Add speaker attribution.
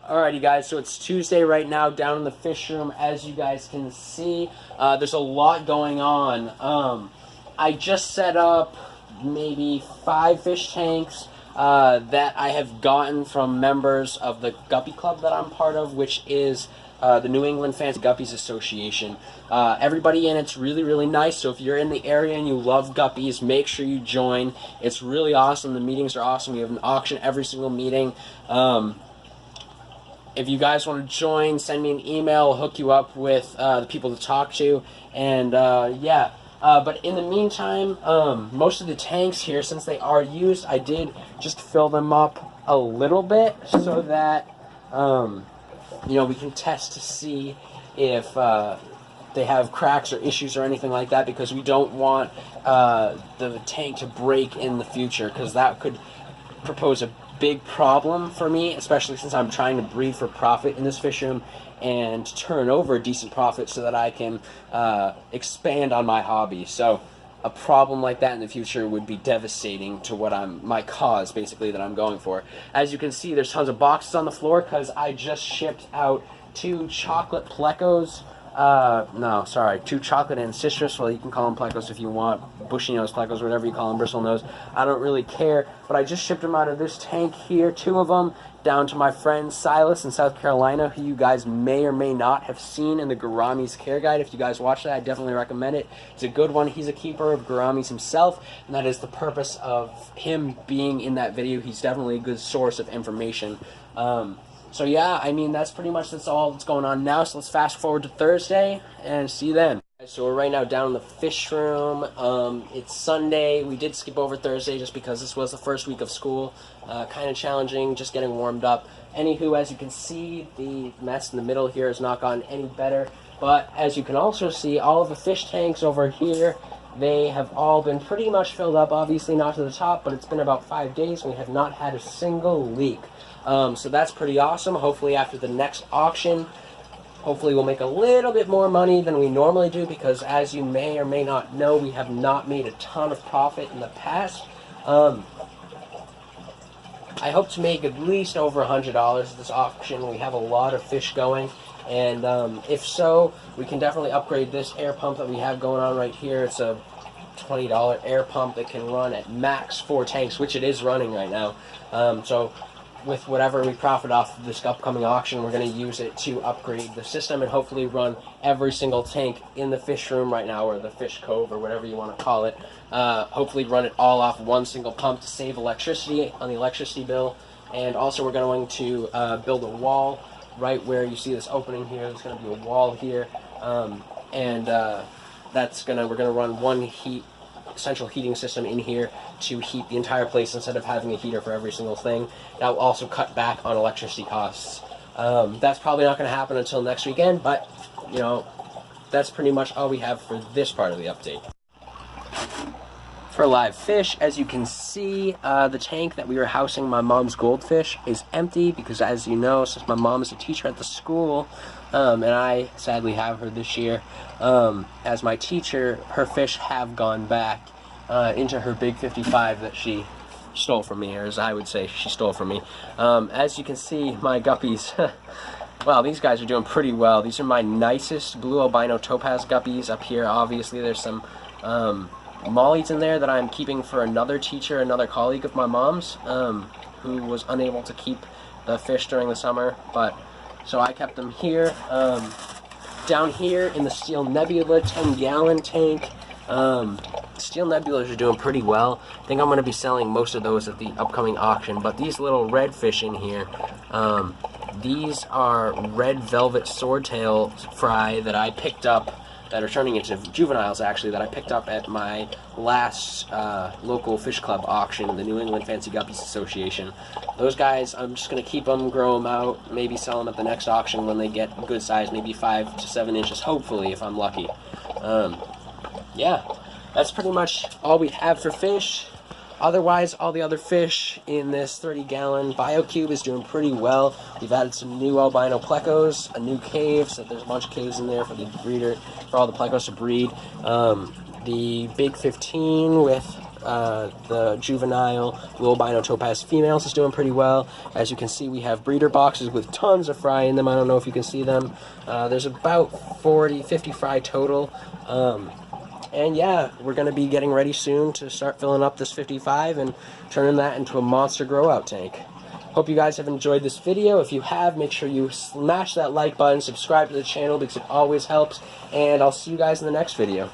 Speaker 1: Alrighty guys, so it's Tuesday right now down in the fish room. As you guys can see, there's a lot going on. I just set up maybe 5 fish tanks that I have gotten from members of the Guppy Club that I'm part of, which is the New England Fancy Guppies Association. Everybody in it's really, really nice, so if you're in the area and you love guppies, make sure you join. It's really awesome. The meetings are awesome. We have an auction every single meeting. If you guys want to join, send me an email. I'll hook you up with the people to talk to. And yeah, but in the meantime, most of the tanks here, since they are used, I did just fill them up a little bit so that you know, we can test to see if they have cracks or issues or anything like that, because we don't want the tank to break in the future, because that could propose a big problem for me, especially since I'm trying to breed for profit in this fish room and turn over a decent profit so that I can expand on my hobby. So a problem like that in the future would be devastating to what my cause basically that I'm going for. As you can see, there's tons of boxes on the floor because I just shipped out 2 chocolate plecos. No, sorry, 2 chocolate and citrus. Well, you can call them plecos if you want, bushy nose plecos, whatever you call them, bristle nose. I don't really care, but I just shipped them out of this tank here, 2 of them, down to my friend Silas in South Carolina, who you guys may or may not have seen in the Gouramis Care Guide. If you guys watch that, I definitely recommend it. It's a good one. He's a keeper of Gouramis himself, and that is the purpose of him being in that video. He's definitely a good source of information. So yeah, I mean, that's all that's going on now. So let's fast forward to Thursday and see you then. So we're right now down in the fish room. It's Sunday. We did skip over Thursday just because this was the first week of school. Kind of challenging, just getting warmed up. Anywho, as you can see, the mess in the middle here has not gotten any better. But as you can also see, all of the fish tanks over here, they have all been pretty much filled up. Obviously not to the top, but it's been about 5 days and we have not had a single leak. So that's pretty awesome. Hopefully after the next auction, hopefully we'll make a little bit more money than we normally do, because as you may or may not know, we have not made a ton of profit in the past. I hope to make at least over $100 at this auction. We have a lot of fish going, and if so, we can definitely upgrade this air pump that we have going on right here. It's a $20 air pump that can run at max 4 tanks, which it is running right now. So with whatever we profit off of this upcoming auction, we're going to use it to upgrade the system and hopefully run every single tank in the fish room right now, or the fish cove, or whatever you want to call it. Hopefully run it all off one single pump to save electricity on the electricity bill. And also we're going to build a wall right where you see this opening here. There's going to be a wall here, and we're going to run one central heating system in here to heat the entire place instead of having a heater for every single thing. That will also cut back on electricity costs. That's probably not going to happen until next weekend, but you know, that's pretty much all we have for this part of the update. For live fish, as you can see, the tank that we were housing my mom's goldfish is empty because, as you know, since my mom is a teacher at the school, and I sadly have her this year as my teacher, her fish have gone back into her big 55 that she stole from me, or as I would say, she stole from me. As you can see, my guppies, well, these guys are doing pretty well. These are my nicest blue albino topaz guppies up here. Obviously, there's some mollies in there that I'm keeping for another teacher, another colleague of my mom's, who was unable to keep the fish during the summer, but so I kept them here. Down here in the Steel Nebula 10-gallon tank, Steel Nebulas are doing pretty well. I think I'm going to be selling most of those at the upcoming auction, but these little redfish in here, these are red velvet swordtail fry that I picked up, that are turning into juveniles actually, that I picked up at my last local fish club auction, the New England Fancy Guppies Association. Those guys, I'm just going to keep them, grow them out, maybe sell them at the next auction when they get good size, maybe 5 to 7 inches, hopefully, if I'm lucky. Yeah, that's pretty much all we have for fish. Otherwise, all the other fish in this 30-gallon BioCube is doing pretty well. We've added some new albino plecos, a new cave, so there's a bunch of caves in there for the breeder, for all the plecos to breed. The Big 15 with The juvenile albino topaz females is doing pretty well. As you can see, we have breeder boxes with tons of fry in them. I don't know if you can see them. There's about 50 fry total. And yeah, we're going to be getting ready soon to start filling up this 55 and turning that into a monster grow out tank. Hope you guys have enjoyed this video. If you have, make sure you smash that like button, subscribe to the channel because it always helps, and I'll see you guys in the next video.